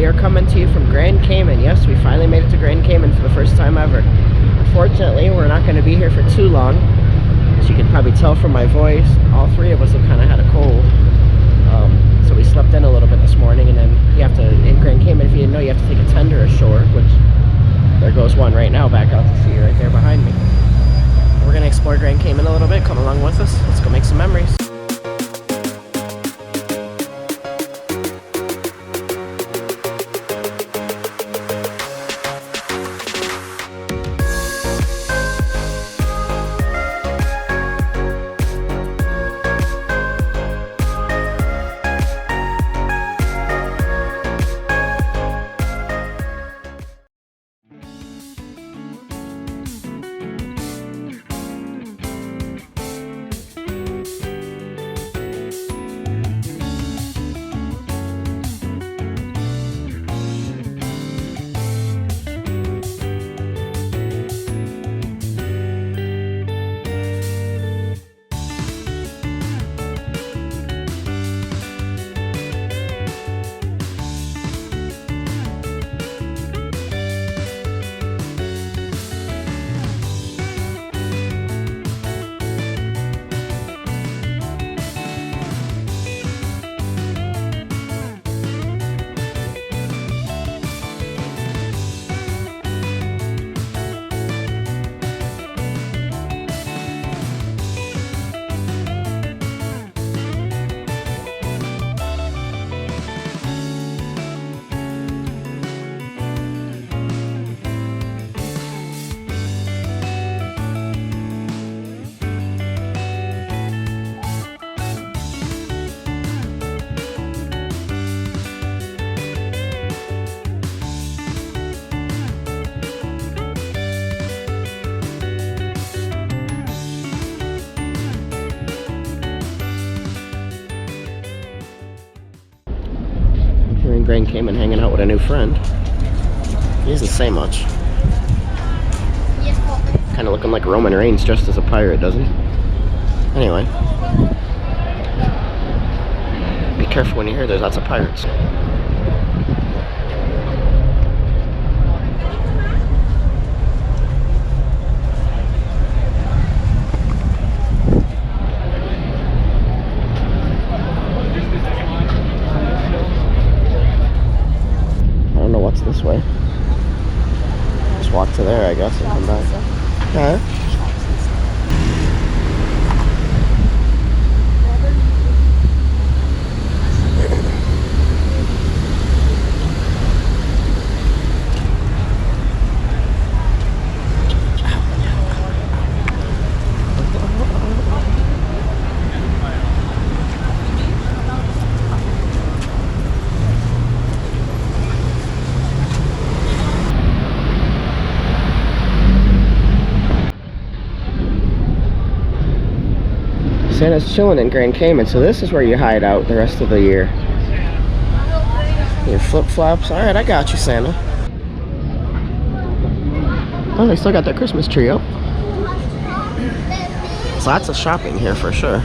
are coming to you from Grand Cayman. Yes, we finally made it to Grand Cayman for the first time ever. Unfortunately, we're not going to be here for too long. As you can probably tell from my voice, all three of us have kind of had a cold. So we slept in a little bit this morning, and then you have to, in Grand Cayman, if you didn't know, you have to take a tender ashore, which there goes one right now back out to sea right there behind me. We're going to explore Grand Cayman a little bit. Come along with us. Let's go make some memories. Grand Cayman hanging out with a new friend. He doesn't say much. Kind of looking like Roman Reigns dressed as a pirate, doesn't he? Anyway. Be careful when you're here, there's lots of pirates. This way. Just walk to there, I guess, and come back. Huh? Santa's chilling in Grand Cayman, so this is where you hide out the rest of the year. Your flip-flops. Alright, I got you, Santa. Oh, they still got their Christmas tree up. There's lots of shopping here for sure.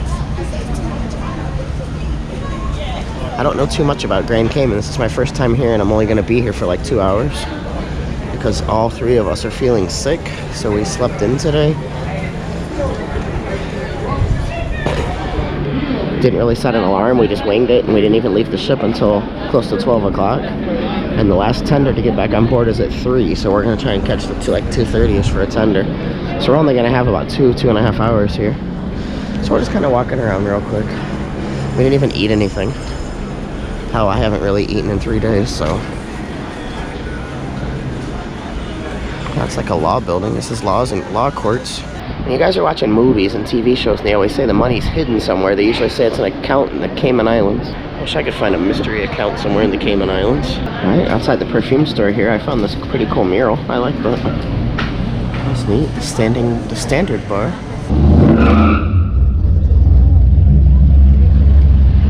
I don't know too much about Grand Cayman. This is my first time here, and I'm only going to be here for like 2 hours. Because all three of us are feeling sick, so we slept in today. Didn't really set an alarm, we just winged it, and we didn't even leave the ship until close to 12 o'clock. And the last tender to get back on board is at 3, so we're going to try and catch the like 2:30ish for a tender. So we're only going to have about 2.5 hours here. So we're just kind of walking around real quick. We didn't even eat anything. Hell, I haven't really eaten in 3 days, so. That's like a law building. This is law courts. When you guys are watching movies and TV shows and they always say the money's hidden somewhere, they usually say it's an account in the Cayman Islands. I wish I could find a mystery account somewhere in the Cayman Islands. Alright, outside the perfume store here, I found this pretty cool mural. I like that. That's neat. The standard bar.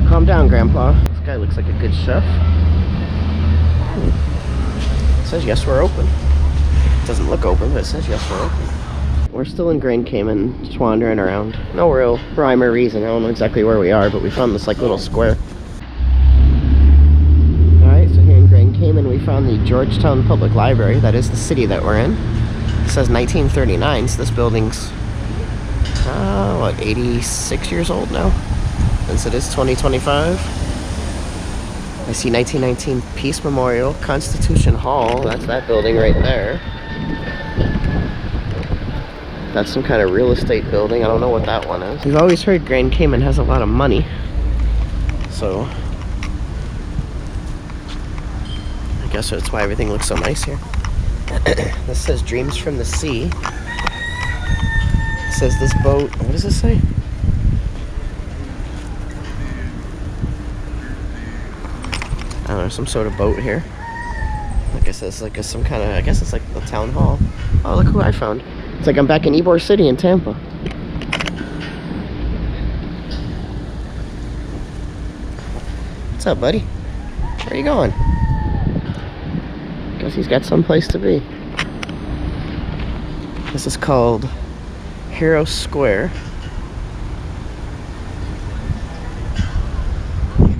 Calm down, Grandpa. This guy looks like a good chef. It says yes, we're open. It doesn't look open, but it says yes, we're open. We're still in Grand Cayman, just wandering around. No real rhyme or reason. I don't know exactly where we are, but we found this like little square. Alright, so here in Grand Cayman. Cayman, we found the Georgetown Public Library. That is the city that we're in. It says 1939, so this building's, what, 86 years old now? Since it is 2025. I see 1919 Peace Memorial, Constitution Hall. That's that building right there. That's some kind of real estate building. I don't know what that one is. We've always heard Grand Cayman has a lot of money. So I guess that's why everything looks so nice here. This says Dreams from the Sea. It says this boat, what does this say? I don't know, some sort of boat here. Like I said, it's like some kind of, I guess it's like the town hall. Oh, look who I found. It's like I'm back in Ybor City in Tampa. What's up, buddy? Where are you going? Guess he's got someplace to be. This is called Hero Square.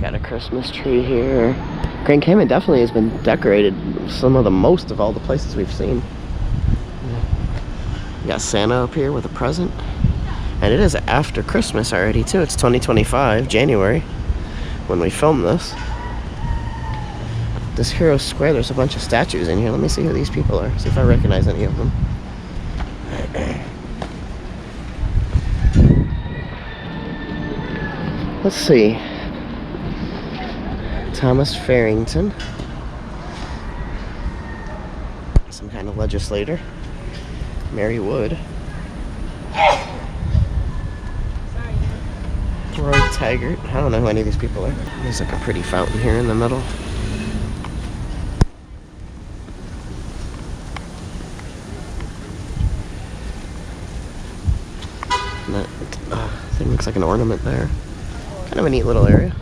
Got a Christmas tree here. Grand Cayman definitely has been decorated some of the most of all the places we've seen. You got Santa up here with a present. And it is after Christmas already too. It's 2025, January, when we filmed this. This Hero Square, there's a bunch of statues in here. Let me see who these people are. See if I recognize any of them. Let's see. Thomas Farrington, some kind of legislator. Mary Wood, Roy Taggart. I don't know who any of these people are. There's like a pretty fountain here in the middle. And that thing looks like an ornament there. Kind of a neat little area.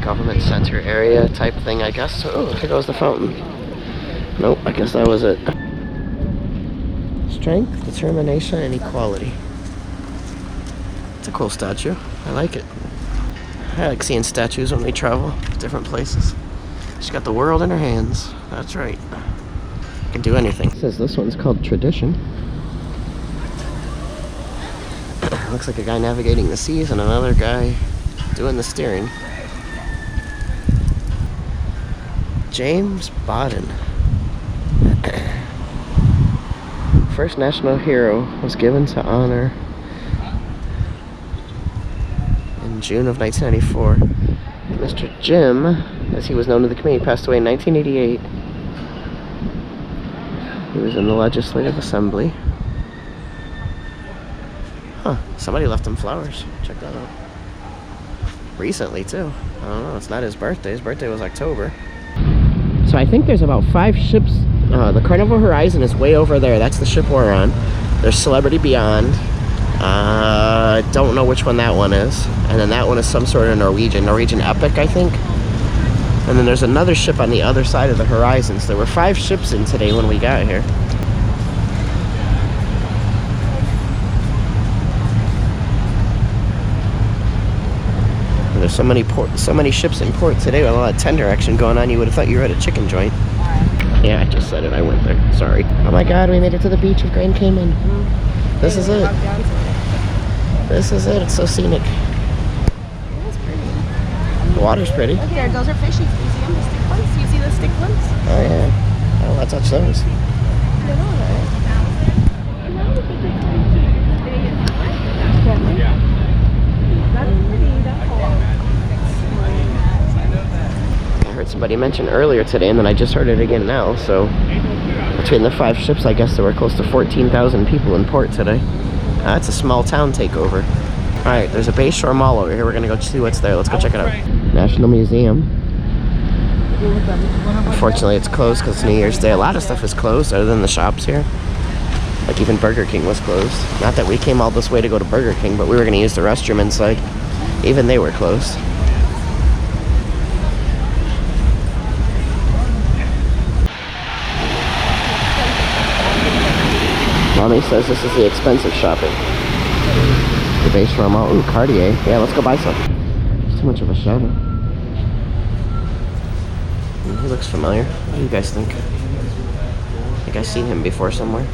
Government center area type thing, I guess. Oh, there goes the fountain. Nope, I guess that was it. Strength, determination, and equality. It's a cool statue. I like it. I like seeing statues when we travel to different places. She's got the world in her hands. That's right. Can do anything. It says this one's called Tradition. Looks like a guy navigating the seas and another guy doing the steering. James Bodden. First national hero was given to honor in June of 1994. Mr. Jim, as he was known to the community, passed away in 1988. He was in the Legislative Assembly. Huh, somebody left him flowers. Check that out. Recently, too. I don't know, it's not his birthday. His birthday was October. So I think there's about 5 ships. The Carnival Horizon is way over there. That's the ship we're on. There's Celebrity Beyond. I don't know which one that one is. And then that one is some sort of Norwegian Epic, I think. And then there's another ship on the other side of the horizon. So there were 5 ships in today when we got here. And there's so many ships in port today with a lot of tender action going on. You would have thought you were at a chicken joint. Yeah, I just said it. I went there. Sorry. Oh my God, we made it to the beach of Grand Cayman. This is it. This is it. It's so scenic. That's pretty. The water's pretty. Look there. Those are fishies. Do you see them? The stick ones? Do you see the stick ones? Oh yeah. I don't want to touch those. I heard somebody mention earlier today, and then I just heard it again now. So between the 5 ships, I guess there were close to 14,000 people in port today. That's a small town takeover. All right, there's a Bayshore Mall over here. We're gonna go see what's there. Let's go check it out. National Museum. Unfortunately, it's closed because it's New Year's Day. A lot of stuff is closed other than the shops here. Like even Burger King was closed. Not that we came all this way to go to Burger King, but we were gonna use the restroom inside. Even they were closed. Mommy says this is the expensive shopping. The Bayshore Mall. Ooh, Cartier. Yeah, let's go buy some. It's too much of a shadow. He looks familiar. What do you guys think? I think I've seen him before somewhere.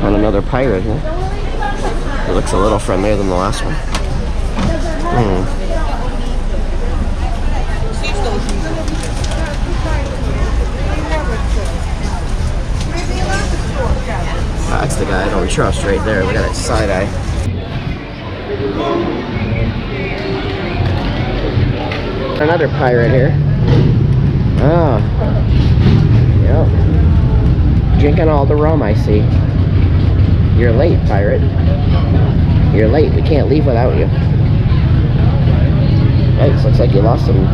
Found another pirate here. He looks a little friendlier than the last one. That's the guy I don't trust right there. Look at that side eye. Another pirate here. Oh. Yep. Drinking all the rum, I see. You're late, pirate. You're late. We can't leave without you. Thanks. Looks like you lost some.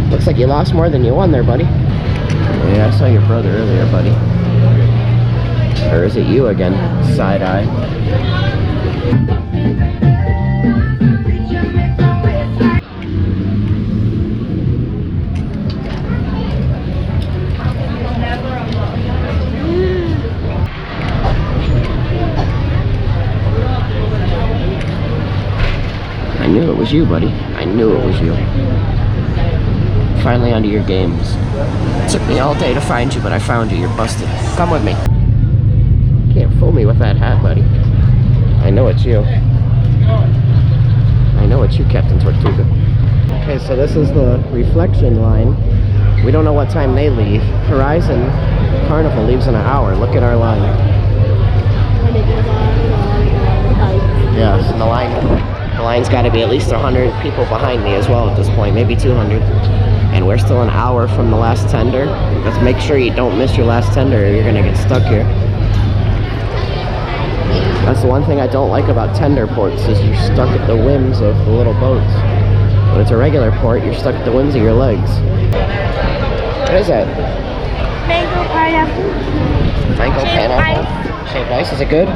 Looks like you lost more than you won there, buddy. Yeah, I saw your brother earlier, buddy. Or is it you again? Side eye. I knew it was you, buddy. I knew it was you. Finally onto your games. It took me all day to find you, but I found you. You're busted. Come with me. Can't fool me with that hat, buddy. I know it's you. I know it's you, Captain Tortuga. Okay, so this is the reflection line. We don't know what time they leave. Horizon Carnival leaves in an hour. Look at our line. Yes, and the line's got to be at least 100 people behind me as well at this point, maybe 200. And we're still an hour from the last tender. Let's make sure you don't miss your last tender or you're gonna get stuck here. That's the one thing I don't like about tender ports is you're stuck at the whims of the little boats. When it's a regular port, you're stuck at the whims of your legs. What is that? Mango pineapple. Mango pineapple? Shaved ice, is it good?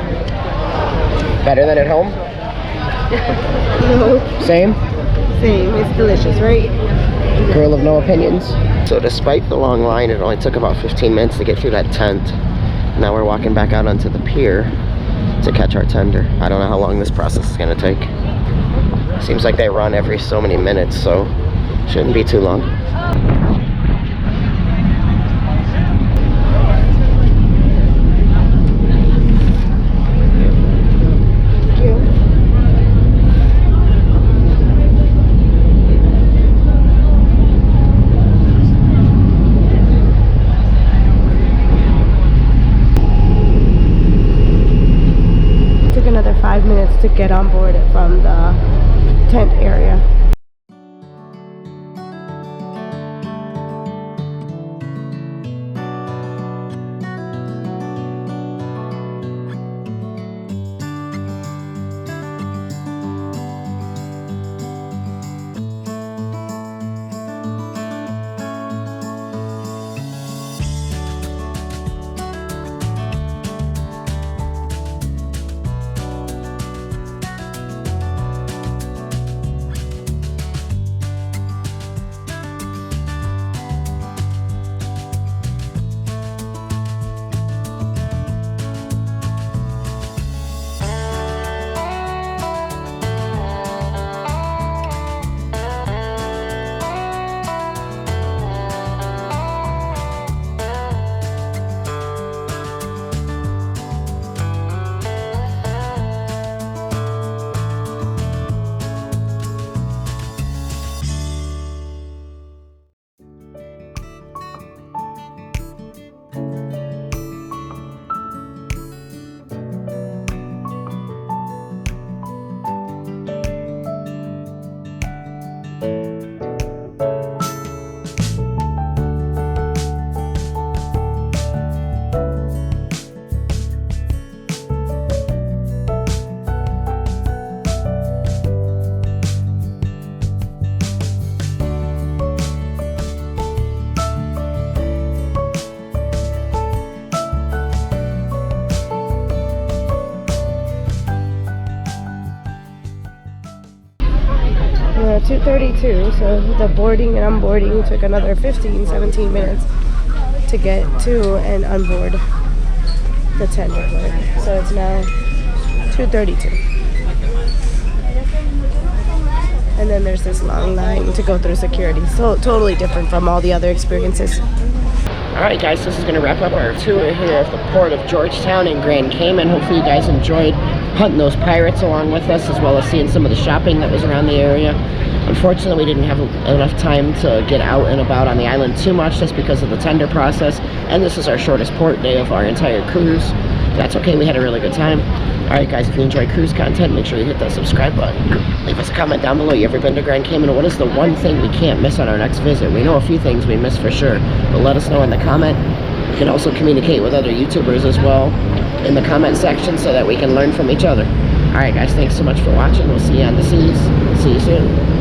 Better than at home? No. Same? Same. It's delicious, right? Girl of no opinions. So despite the long line, it only took about 15 minutes to get through that tent. Now we're walking back out onto the pier to catch our tender. I don't know how long this process is going to take. Seems like they run every so many minutes, so shouldn't be too long. Another 5 minutes to get on board from the tent area. We're at 2:32, so the boarding and unboarding took another 15-17 minutes to get to and unboard the tender port. So it's now 2:32. And then there's this long line to go through security. So totally different from all the other experiences. Alright guys, this is going to wrap up our tour here of the port of Georgetown in Grand Cayman. Hopefully you guys enjoyed hunting those pirates along with us, as well as seeing some of the shopping that was around the area. Unfortunately, we didn't have enough time to get out and about on the island too much, just because of the tender process, and this is our shortest port day of our entire cruise. That's okay, we had a really good time. Alright guys, if you enjoy cruise content, make sure you hit that subscribe button. Leave us a comment down below. You ever been to Grand Cayman? What is the one thing we can't miss on our next visit? We know a few things we miss for sure, but let us know in the comment. You can also communicate with other YouTubers as well in the comment section so that we can learn from each other. Alright guys, thanks so much for watching. We'll see you on the seas. See you soon.